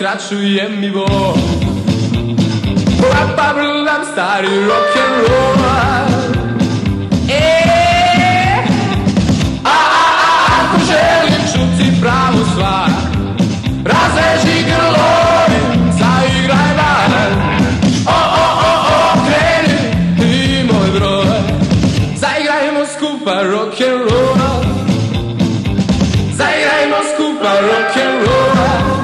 skraćuje mi bol. Pa brljam stari rock'n'roll. Ako želim čuti pravu stvar, razreži grlovim, zaigraj bar. Kreni i moj broj, zaigrajmo skupa rock'n'roll. Zaigrajmo skupa rock'n'roll.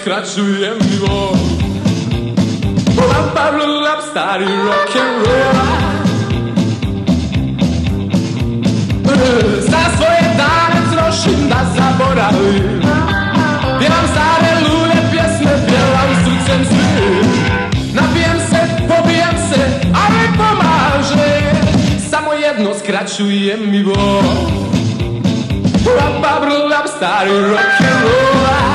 Skraćuje mi bol. Pa brljam stari rock'n'roll. Za svoje dane trošim da zaboravim, pjevam stare lude pjesme, pjevam srcem svim. Napijem se, popijem se, ali pomaže, samo jedno skraćuje mi bol. Pa brljam stari rock'n'roll.